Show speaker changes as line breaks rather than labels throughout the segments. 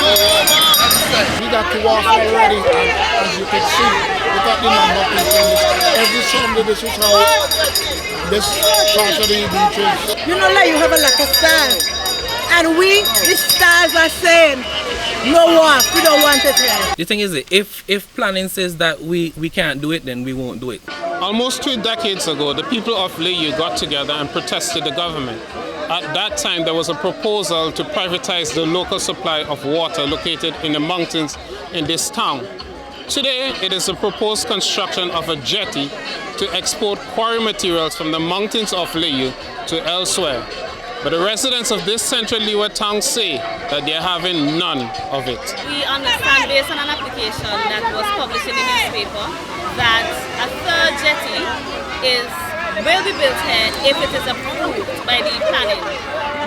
We got to walk already, and as you can see, look at the number of people. Every Sunday, this is how this part of the beach is.
You know, Layou have a lot of stars. And we, the stars, are saying, no walk, we don't want it here.
The thing is, if planning says that we can't do it, then we won't do it.
Almost 2 decades ago, the people of Layou got together and protested the government. At that time, there was a proposal to privatize the local supply of water located in the mountains in this town. Today, it is a proposed construction of a jetty to export quarry materials from the mountains of Layou to elsewhere. But the residents of this Central Leeward town say that they are having none of it.
We understand, based on an application that was published in the newspaper, that a third jetty will be built here if it is approved by the planning.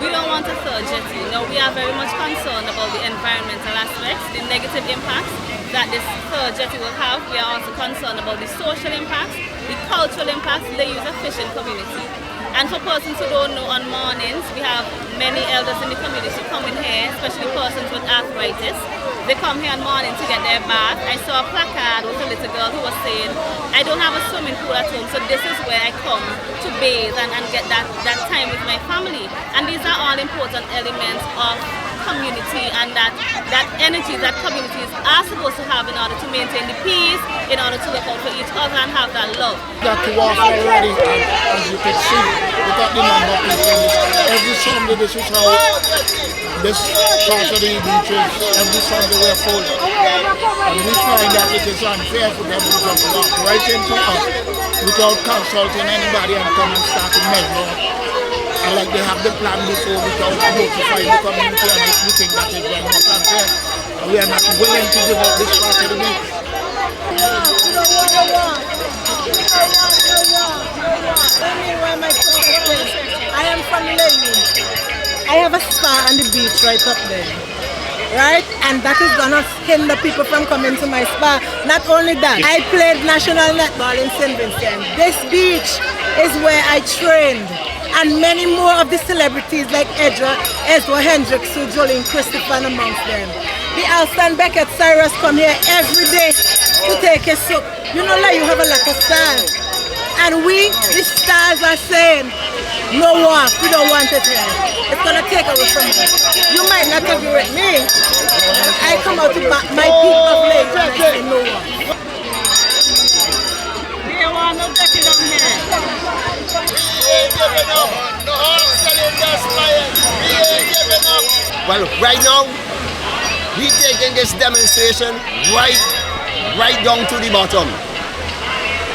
We don't want a third jetty. No, we are very much concerned about the environmental aspects, the negative impacts that this third jetty will have. We are also concerned about the social impacts, the cultural impacts. Layou is a fishing community. And for persons who don't know, on mornings, we have many elders in the community coming here, especially persons with arthritis. They come here on morning to get their bath. I saw a placard with a little girl who was saying, I don't have a swimming pool at home, so this is where I come to bathe and get that time with my family. And these are all important elements of community and that energy that communities are supposed to have in order to maintain the peace, in order to look out for each other and have that love.
We got to walk already, and as you can see, look at the number of people. Every Sunday, this is how this part of the beach is. Every Sunday we're full. And we find that it is unfair for them to just walk right into us without consulting anybody and come and start to measure. And like they have the plan before without notifying the community, and we think that is very much unfair. And we are not willing to give up this part of the beach.
I am from Layou. I have a spa on the beach right up there. Right? And that is gonna hinder people from coming to my spa. Not only that, I played national netball in St. Vincent. This beach is where I trained. And many more of the celebrities like Ezra Hendricks, Jolene Christopher, and amongst them. The Alston Beckett Cyrus come here every day to take a soup. You know, Layou have a lot of stars. And we, the stars, are saying, no walk, we don't want it here. It's going to take away from us. You might not agree with me. I come out to back my people of Layou and I say no walk.
We don't want no jetty down here.
Well, right now, we're taking this demonstration right down to the bottom.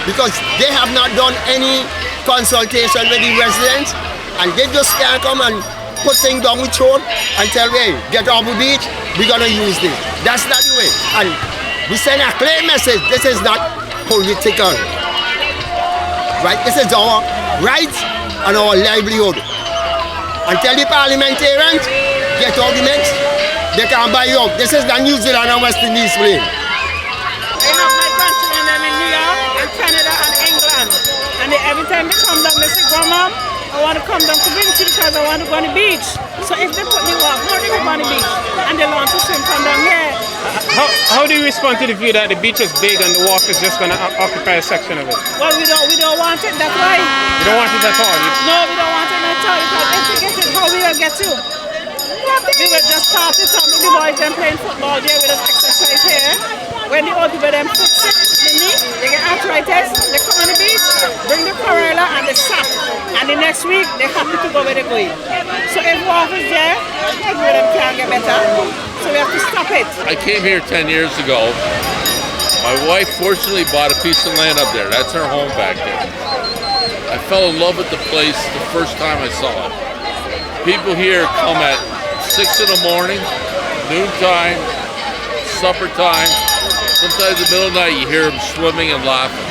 Because they have not done any consultation with the residents, and they just can't come and put things down with throat and tell me, hey, get off the beach, we're going to use this. That's not the way. And we send a clear message, this is not political. Right? This is our rights and our livelihood. Until the parliamentarians get out the mix, they can buy you up. This is the New Zealand and West Indies plane.
I have my grandchildren in New York and Canada and England. And every time they come down, they say, Grandma, I want to come down to Vinci because I want to go on the beach. So if they put me walk, how do they go on the beach? And they want to swim from down here.
How do you respond to the view that the beach is big and the walk is just going to occupy a section of it?
Well, we don't want it, that's why.
You don't want it at all?
No, we don't want it at all, because if we get it, how we will get to? We will just start it up with the boys them playing football there with us exercise here. When the old people them foot sick, they knee, they get arthritis, they come on the beach, bring the corolla and the sap. And the next week, they're happy to go where they're going. So if water is there, everybody them can get better. So we have to stop it.
I came here 10 years ago. My wife fortunately bought a piece of land up there. That's her home back there. I fell in love with the place the first time I saw it. People here come at 6 in the morning, noontime, supper time. Sometimes in the middle of the night you hear them swimming and laughing.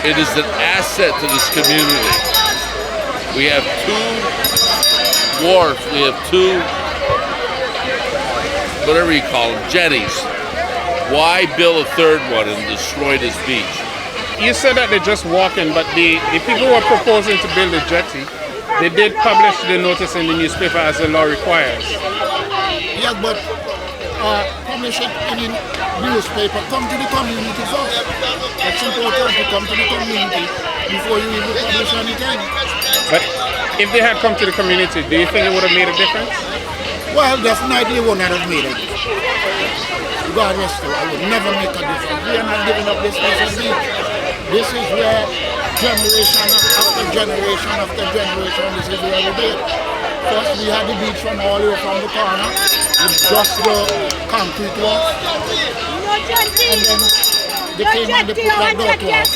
It is an asset to this community. We have 2 wharfs, we have 2, whatever you call them, jetties. Why build a third one and destroy this beach?
You said that they're just walking, but the people who are proposing to build a jetty, they did publish the notice in the newspaper as the law requires.
Yes, but publish it in newspaper. Come to the community first. It's important to come to the community before you even publish anything.
But if they had come to the community, do you think it would have made a difference?
Well, definitely it would not have made it. Regardless, I would never make a difference. We are not giving up this piece of beach. This is where generation after generation after generation, this is where we did. First, we had the beach from all the way from the corner, with just the concrete walk. And then they came and they put that door to us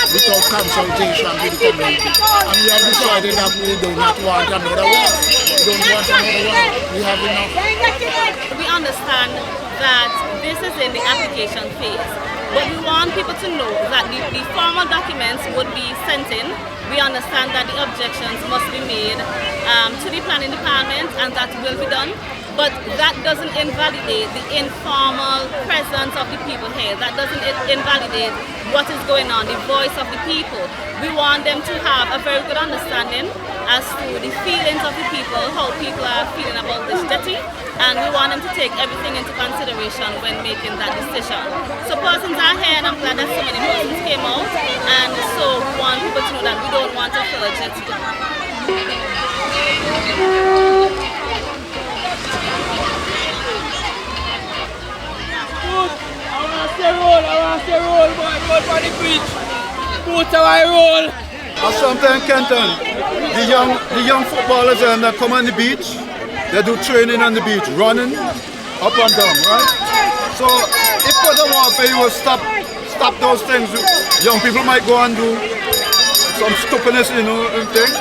without consultation with the community. And we have decided that we do not want another one. We don't want another one. We have enough.
We understand that this is in the application phase, but we want people to know that the formal documents would be sent in. We understand that the objections must be made to the planning department, and that will be done. But that doesn't invalidate the informal presence of the people here. That doesn't invalidate what is going on, the voice of the people. We want them to have a very good understanding as to the feelings of the people, how people are feeling about this jetty, and we want them to take everything into consideration when making that decision. So persons are here, and I'm glad that so many persons came out, and so we want people to know that we don't want to fill a jetty.
And sometimes, Kenton, the young footballers that come on the beach, they do training on the beach, running up and down, right? So if for the warfare you will stop those things, young people might go and do some stupidness, and thing.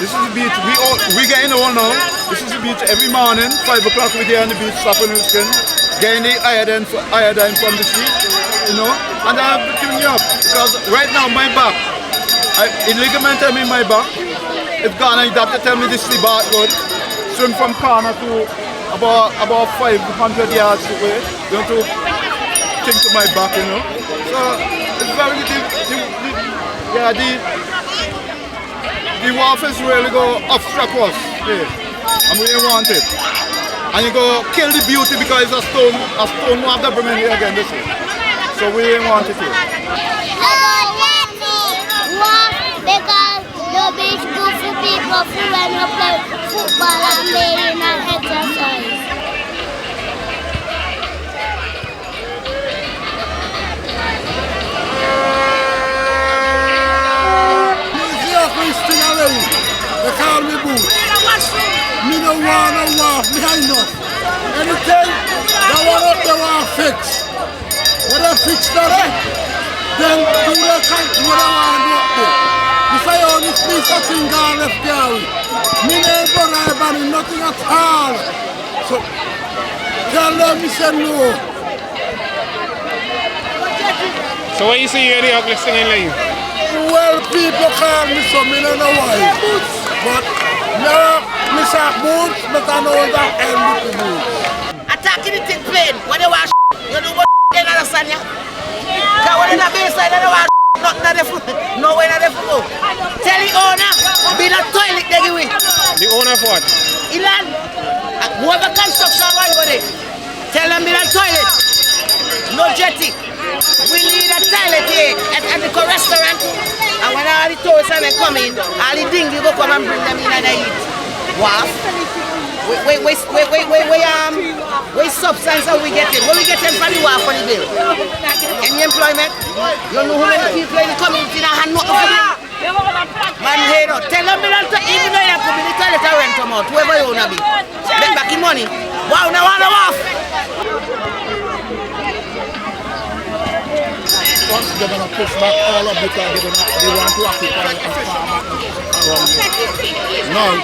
This is the beach. We getting old now. This is the beach every morning, 5 o'clock we're there on the beach, stopping the skin, getting the iodine from the sea, and I have to tune you up because right now my back, ligament in my back, it's gone, and the doctor tell me this is bad good. Swim from corner to about 500 yards away, to think to my back, So it's very the warfares really go obstruct us, and we don't want it. And you go kill the beauty because it's a stone will have to bring in here again this way. So we didn't want it here.
Because the beach good for people who when you play football and playing and exercise.
They call me boo. Me no want no war behind us. Anything they want fix. When they fix that, then do they can't do what they want to do. If I own this piece of thing gone left there, me never arrive and nothing at all. So tell them me say no.
So what you say you're the ugliest thing in Layou?
Well, people call me so, me don't know why. But now, me say boots, but I know that end with the boots.
Attacking the thing plain, when they wash, you know what they understand ya? Because when they're baseline, they wash, nothing on the foot, nowhere on the foot. Tell the owner, build a toilet they give away.
The owner of what?
Ilan, whoever construction one go there, tell them build a toilet, no jetty. We need a toilet here at the restaurant, and when all the tourists are coming, all the dinghy go come and bring them in and they eat. What? What substance are we getting? What we getting from the WAF for the bill? Any employment? You know how many people in the community that have nothing for them? Man, hey, no. Tell them even though you come in the toilet, I rent them out, whoever you want to be. Get back your money. Wow, now want to WAF.
Once they're going to push back all of it, they want to occupy a farm around here. Now,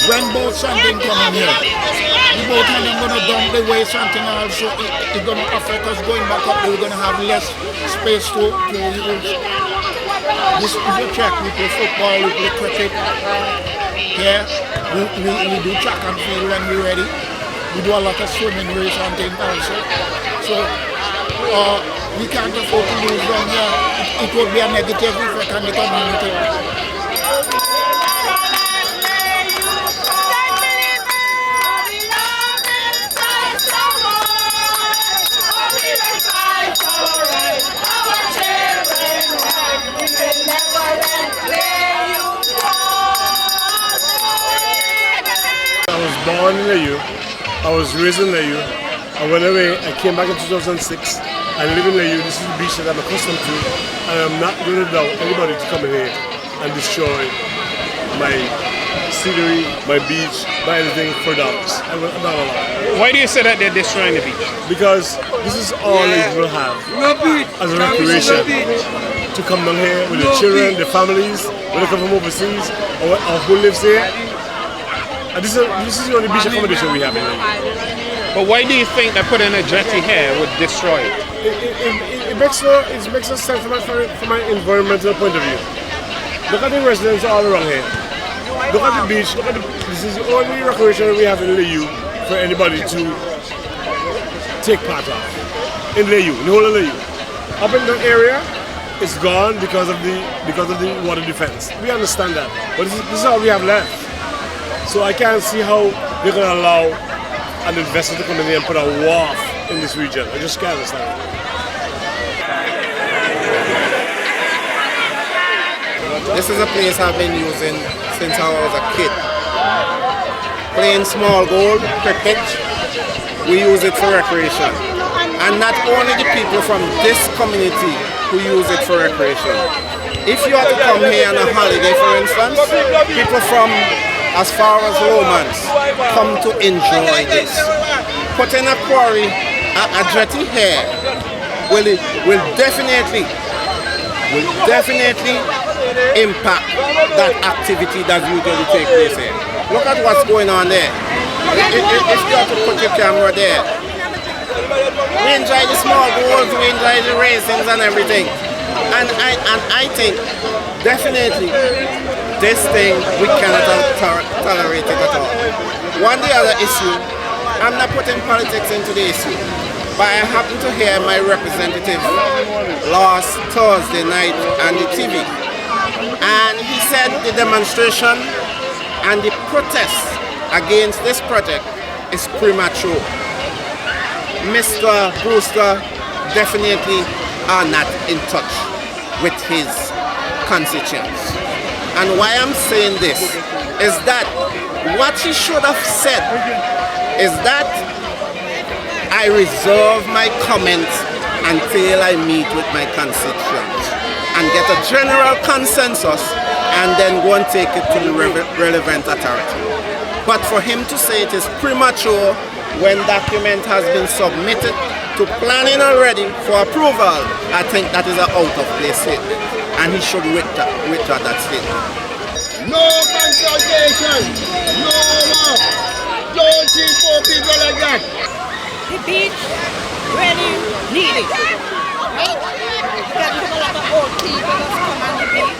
when both something come in here, the boat and them going to dump the waste something also, it's going to affect us going back up. We're going to have less space to use. This is a check. We play football, we play cricket. Here, we do track and field when we're ready. We do a lot of swimming race and things also. So, we can't afford to lose down here. It would be a negative effect on the community.
Layou. I was raised in Layou. I went away. I came back in 2006. I live in Layou. This is the beach that I'm accustomed to. And I'm not going to allow anybody to come in here and destroy my scenery, my beach, buy anything for dollars. I'm not allowed.
Why do you say that they're destroying the beach?
Because this is all they will have as a recreation. To come down here with their children, their families, when they come from overseas, or who lives here. And this is the only beach accommodation we have in here.
But why do you think that putting a jetty here would destroy it?
It makes no sense from my environmental point of view. Look at the residents all around here. Look at the beach. This is the only recreation we have in Layou for anybody to take part of. In Layou, in the whole of Layou. Up in the area, it's gone because of the water defense. We understand that, but this is all we have left. So I can't see how they're going to allow an investor to come in here and put a wharf in this region. I just can't understand it.
This is a place I've been using since I was a kid. Playing small goal, cricket, we use it for recreation. And not only the people from this community who use it for recreation. If you are to come here on a holiday, for instance, people from as far as Romans come to enjoy this. Putting a quarry, a jetty here will definitely impact that activity that usually takes place here. Look at what's going on there. If you have to put your camera there, we enjoy the small goals, we enjoy the racings and everything. And I think definitely this thing we cannot tolerate it at all. The other issue, I'm not putting politics into the issue, but I happened to hear my representative last Thursday night on the TV. And he said the demonstration and the protest against this project is premature. Mr. Brewster definitely are not in touch with his constituents. And why I'm saying this is that what he should have said is that I reserve my comments until I meet with my constituents and get a general consensus and then go and take it to the relevant authority. But for him to say it is premature when document has been submitted to planning already for approval, I think that is an out of place statement. And he should withdraw that statement.
No consultation, no more. Don't treat poor people like that.
The beach really needed. Right? You got a lot of old people that come on the beach.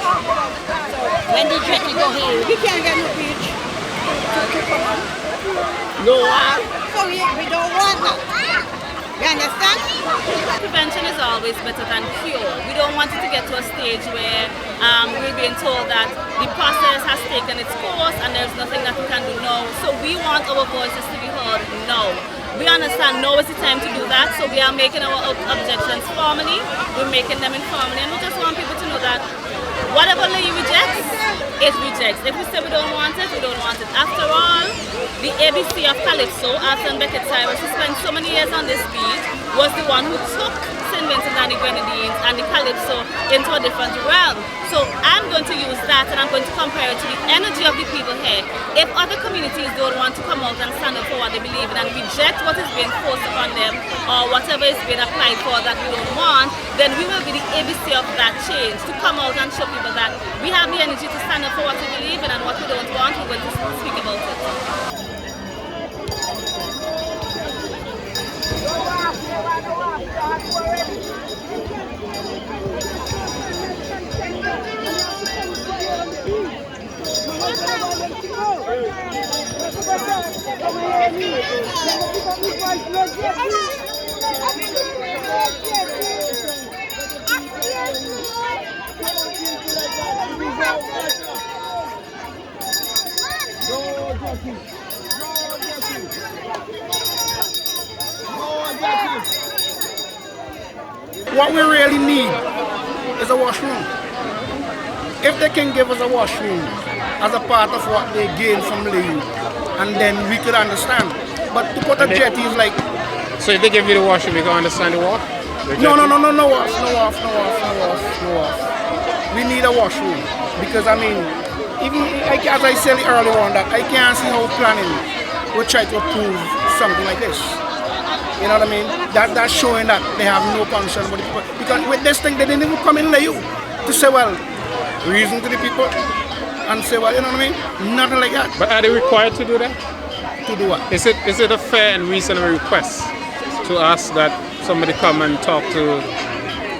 So when the jetty go here, we can't get no beach to come on.
No.
So we don't want that. You understand?
Prevention is always better than cure. We don't want it to get to a stage where we're being told that the process has taken its course and there's nothing that we can do now. So we want our voices to be heard now. We understand now is the time to do that, so we are making our objections formally, we're making them informally, and we just want people to know that whatever Layou rejects, it rejects. If we say we don't want it, we don't want it. After all, the ABC of Calypso, Arthur and Beckett Cyrus, who spent so many years on this beach, was the one who took St. Vincent and the Grenadines and the Calypso into a different realm. So I'm going to use that and I'm going to compare it to the energy of the people here. If other communities don't want to come out and stand up for what they believe in and reject what is being forced upon them or whatever is being applied for that we don't want, then we will be the ABC of that change, to come out and show people that we have the energy to stand up for what we believe in, and what we don't want, we're going to speak about it.
What we really need is a washroom. If they can give us a washroom as a part of what they gain from Layou and then we could understand. But to put a jetty is like...
So if they give you the washroom, you can understand the walk?
No off. We need a washroom because I mean, even like as I said earlier on, that I can't see how planning would try to approve something like this. You know what I mean? That's showing that they have no concern about the people. Because with this thing, they didn't even come in Layou to say, well, reason to the people and say, well, you know what I mean? Nothing like that.
But are they required to do that?
To do what?
Is it a fair and reasonable request to ask that somebody come and talk to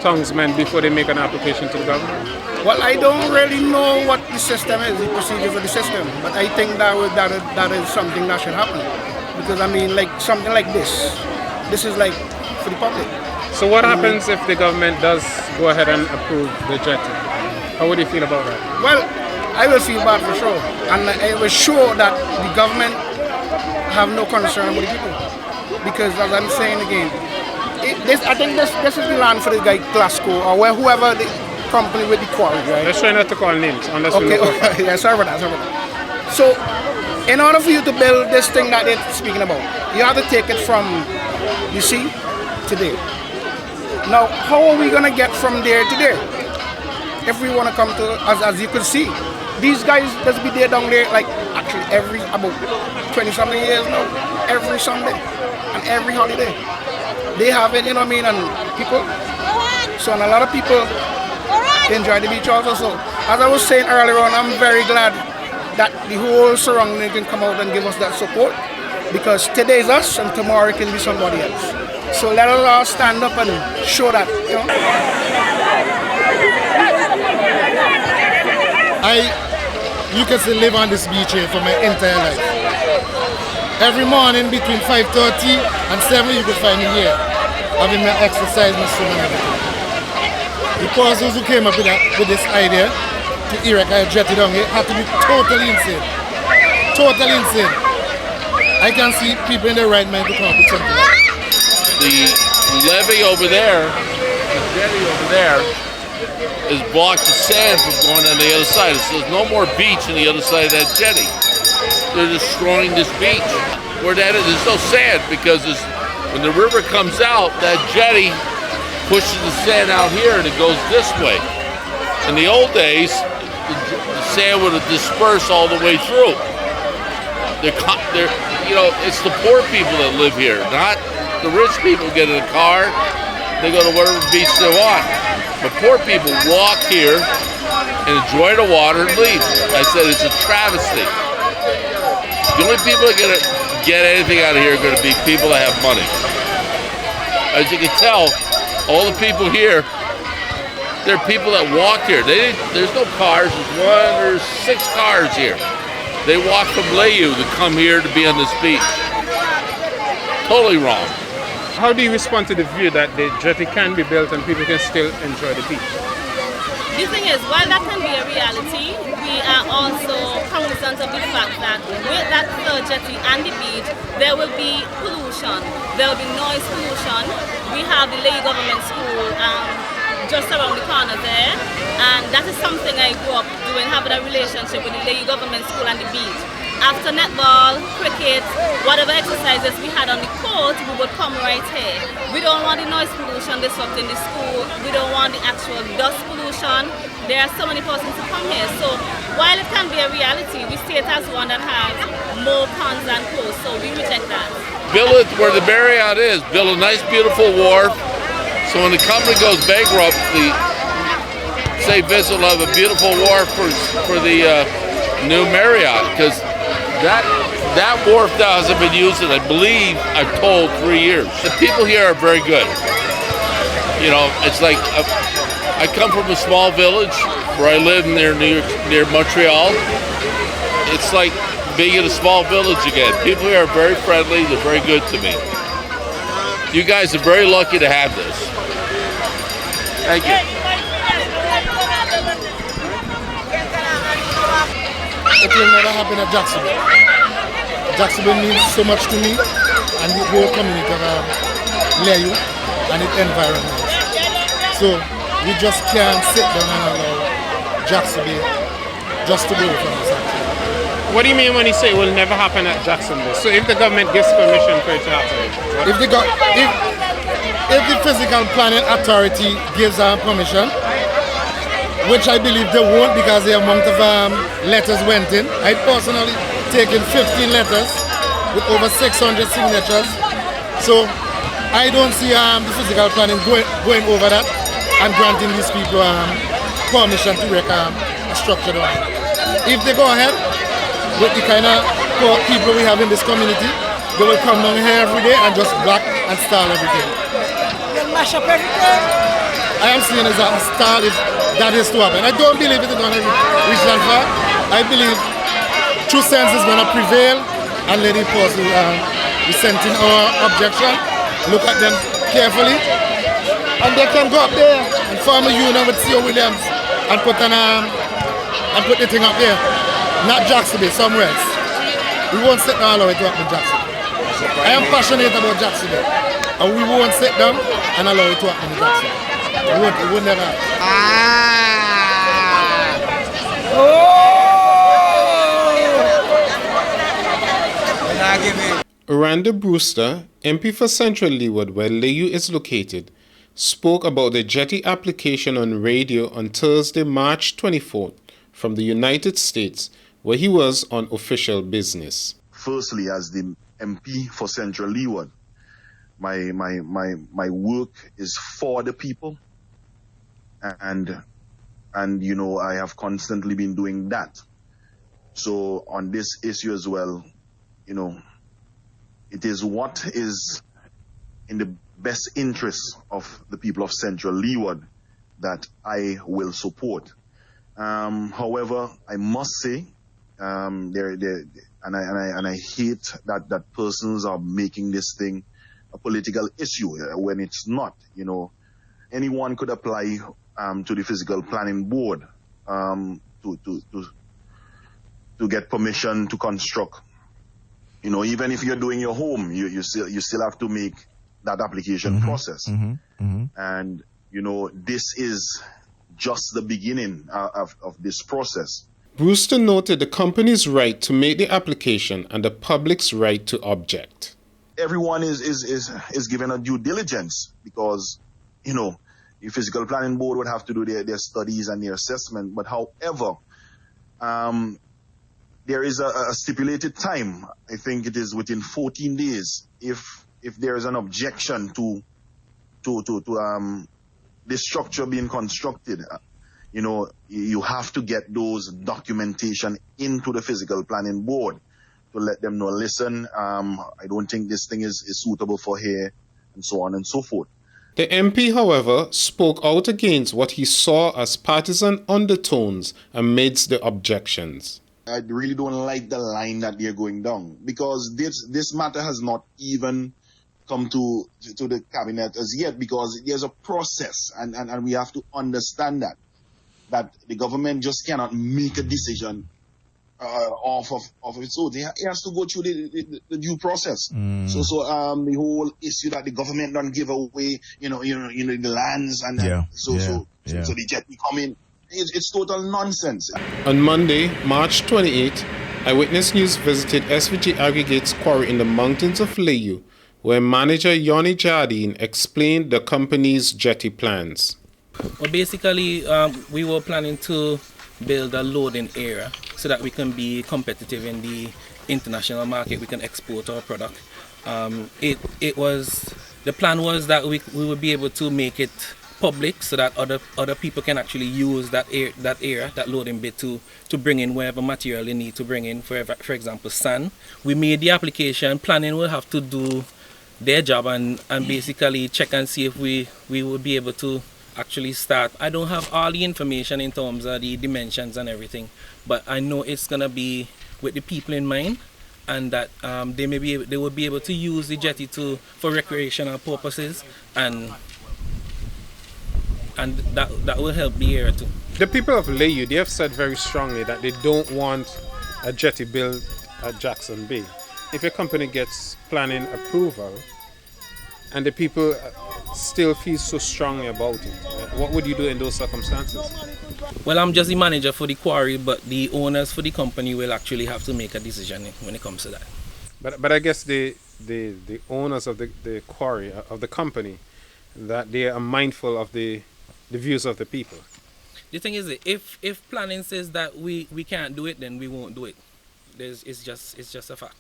townsmen before they make an application to the government?
Well, I don't really know what the system is, the procedures of the system, but I think that is something that should happen. Because I mean, like something like this is like for the public.
So what happens if the government does go ahead and approve the jetty? How would you feel about that?
Well, I will feel bad for sure, and I will show that the government have no concern about the people. Because as I'm saying again, I think this is the land for the guy Glasgow or whoever the company with the quarry, right?
Let's try not to call names unless we know.
Okay, yeah, sorry about that. So, in order for you to build this thing that they're speaking about, you have to take it from, you see, to there. Now, how are we gonna get from there to there? If we wanna come to, as you can see, these guys just be there down there like actually about 20-something years now, every Sunday and every holiday. They have it, you know what I mean, and people, so and a lot of people enjoy the beach also. So, as I was saying earlier on, I'm very glad that the whole surrounding can come out and give us that support, because today is us and tomorrow it can be somebody else. So let us all stand up and show that, you know.
You can still live on this beach here for my entire life. Every morning between 5:30 and 7 you can find me here, having my exercise, my swim and everything. The persons who came up with this idea to erect a jetty down here had to be totally insane. Totally insane. I can see people in their right mind to come up with something like that.
The levee over there, the jetty over there, is blocked the sand from going on the other side. So there's no more beach on the other side of that jetty. They're destroying this beach. Where that is, there's no sand because when the river comes out, that jetty pushes the sand out here and it goes this way. In the old days, the sand would have dispersed all the way through. It's the poor people that live here, not the rich people. Get in a car, they go to whatever beach they want. But poor people walk here and enjoy the water and leave. I said it's a travesty. The only people that are going to get anything out of here are going to be people that have money. As you can tell, all the people here, they're people that walk here. There's no cars. There's 6 cars here. They walk from Layou to come here to be on this beach. Totally wrong.
How do you respond to the view that the jetty can be built and people can still enjoy the beach?
The thing is, while that can be a reality, we are also cognizant of the fact that with that third jetty and the beach, there will be pollution. There will be noise pollution. We have the Layou Government School just around the corner there, and that is something I grew up doing, having a relationship with the Layou Government School and the beach. After netball, cricket, whatever exercises we had on the court, we would come right here. We don't want the noise pollution disrupting the school. We don't want the actual dust pollution. There are so many persons who come here. So while it can be a reality, we see it as one that has more cons than pros. So we reject that.
Build it where the Marriott is. Build a nice, beautiful wharf. So when the company goes bankrupt, Visit will have a beautiful wharf for the new Marriott, because that wharf now hasn't been used in, I believe, I'm told, 3 years. The people here are very good. You know, it's like I come from a small village where I live near Montreal. It's like being in a small village again. People here are very friendly. They're very good to me. You guys are very lucky to have this. Thank you.
It will never happen at Jacksonville. Jacksonville means so much to me and the whole community of Layou and its environment. So we just can't sit down and allow Jacksonville just to go from this.
What do you mean when you say it will never happen at Jacksonville? So if the government gives permission for it to happen?
If the physical planning authority gives permission, which I believe they won't because the amount of letters went in. I personally taken 15 letters with over 600 signatures. So I don't see the physical planning going over that and granting these people permission to wreck a structure down. If they go ahead with the kind of poor people we have in this community, they will come down here every day and just block and stall everything.
They'll mash up everything.
I am seeing as a stall if that is to happen. I don't believe it is going to reach that far. I believe true sense is going to prevail and let it person we sent in our objection, look at them carefully, and they can go up there and form a union with C.O. Williams and put the thing up there. Not Jacksonville, somewhere else. We won't sit down and allow it to happen in Jacksonville. I am passionate about Jacksonville, and we won't sit down and allow it to happen in Jacksonville. It would never happen.
Randa Brewster, MP for Central Leeward, where Layou is located, spoke about the jetty application on radio on Thursday, March 24th from the United States, where he was on official business.
Firstly, as the MP for Central Leeward, my work is for the people, and you know, I have constantly been doing that. So on this issue as well, you know, it is what is in the best interest of the people of Central Leeward that I will support. However, I must say, and I hate that persons are making this thing a political issue when it's not. You know, anyone could apply to the Physical Planning Board to get permission to construct. You know, even if you're doing your home, you still have to make that application process. And you know, this is just the beginning of this process.
Brewster noted the company's right to make the application and the public's right to object.
Everyone is given a due diligence because, you know, the Physical Planning Board would have to do their studies and their assessment. But however, there is a stipulated time. I think it is within 14 days. If there is an objection to this structure being constructed, you know, you have to get those documentation into the Physical Planning Board to let them know, listen, I don't think this thing is suitable for here, and so on and so forth.
The MP, however, spoke out against what he saw as partisan undertones amidst the objections.
I really don't like the line that they're going down, because this matter has not even come to the cabinet as yet, because there's a process, and we have to understand that the government just cannot make a decision off of its own. It has to go through the due process. So the whole issue that the government don't give away, you know the lands and so the jetty come in. It's total nonsense.
On Monday, March 28, Eyewitness News visited SVG Aggregates Quarry in the mountains of Layou, where manager Yoni Jardine explained the company's jetty plans.
Well, basically, we were planning to build a loading area so that we can be competitive in the international market. We can export our product. The plan was that we would be able to make it public so that other people can actually use that area, that loading bit to bring in whatever material they need to bring in. For example, sand. We made the application. Planning will have to do their job and basically check and see if we would be able to actually start. I don't have all the information in terms of the dimensions and everything, but I know it's gonna be with the people in mind, and that they will be able to use the jetty for recreational purposes, and that will help the area too.
The people of Layou, they have said very strongly that they don't want a jetty built at Jackson Bay. If your company gets planning approval and the people still feel so strongly about it? What would you do in those circumstances?
Well, I'm just the manager for the quarry, but the owners for the company will actually have to make a decision when it comes to that.
But I guess the owners of the quarry, of the company, that they are mindful of the views of the people.
The thing is, if planning says that we can't do it, then we won't do it. It's just a fact.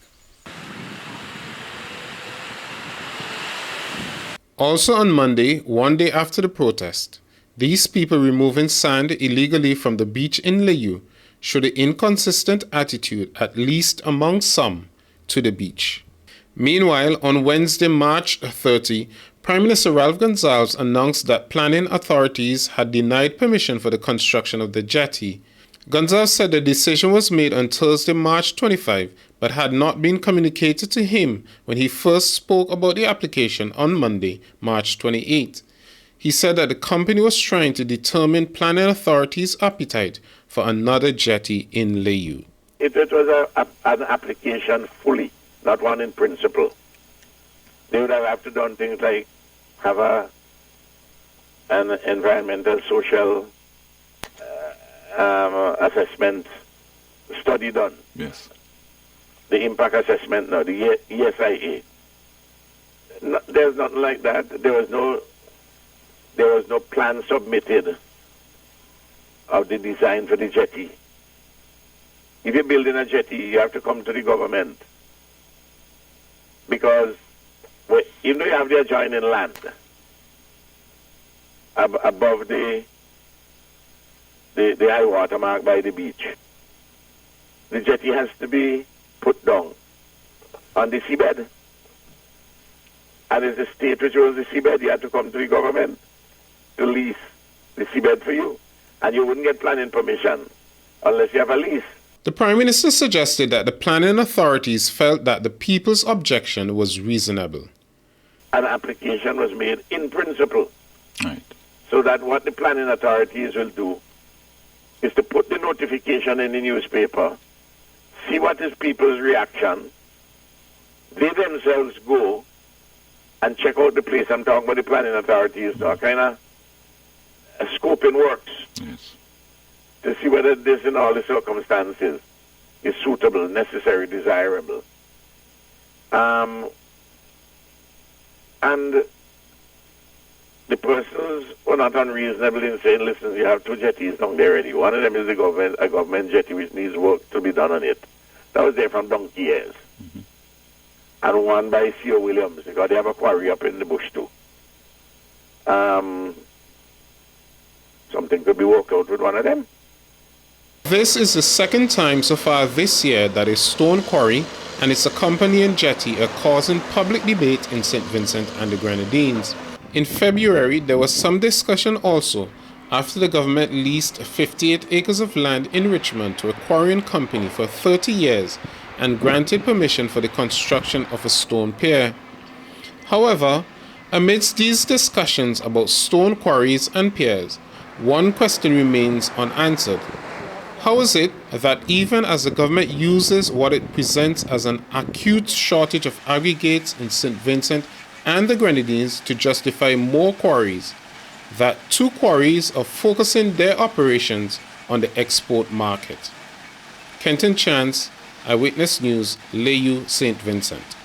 Also on Monday, one day after the protest, these people removing sand illegally from the beach in Layou showed an inconsistent attitude, at least among some, to the beach. Meanwhile, on Wednesday, March 30, Prime Minister Ralph Gonsalves announced that planning authorities had denied permission for the construction of the jetty. Gonsalves said the decision was made on Thursday, March 25, but had not been communicated to him when he first spoke about the application on Monday, March 28. He said that the company was trying to determine planning authorities' appetite for another jetty in Layou.
It was an application fully, not one in principle. They would have to done things like have an environmental, social assessment study done.
Yes.
The impact assessment, no, the ESIA. No, there's nothing like that. There was no plan submitted of the design for the jetty. If you're building a jetty, you have to come to the government, because even though you have the adjoining land above the high water mark by the beach, the jetty has to be put down on the seabed. And it's the state which owns the seabed. You have to come to the government to lease the seabed for you. And you wouldn't get planning permission unless you have a lease.
The Prime Minister suggested that the planning authorities felt that the people's objection was reasonable.
An application was made in principle.
Right.
So that what the planning authorities will do is to put the notification in the newspaper, see what is people's reaction. They themselves go and check out the place. I'm talking about the planning authorities, so kind of a scoping works.
Yes.
To see whether this in all the circumstances is suitable, necessary, desirable. And the persons were not unreasonable in saying, listen, you have two jetties down there already. One of them is a government jetty which needs work to be done on it. That was there from donkey years.
Mm-hmm.
And one by C.O. Williams, because they have a quarry up in the bush too. Something could be worked out with one of them.
This is the second time so far this year that a stone quarry and its accompanying jetty are causing public debate in St. Vincent and the Grenadines. In February, there was some discussion also after the government leased 58 acres of land in Richmond to a quarrying company for 30 years and granted permission for the construction of a stone pier. However, amidst these discussions about stone quarries and piers, one question remains unanswered. How is it that even as the government uses what it presents as an acute shortage of aggregates in St. Vincent and the Grenadines to justify more quarries, that two quarries are focusing their operations on the export market? Kenton Chance, Eyewitness News, Layou, St. Vincent.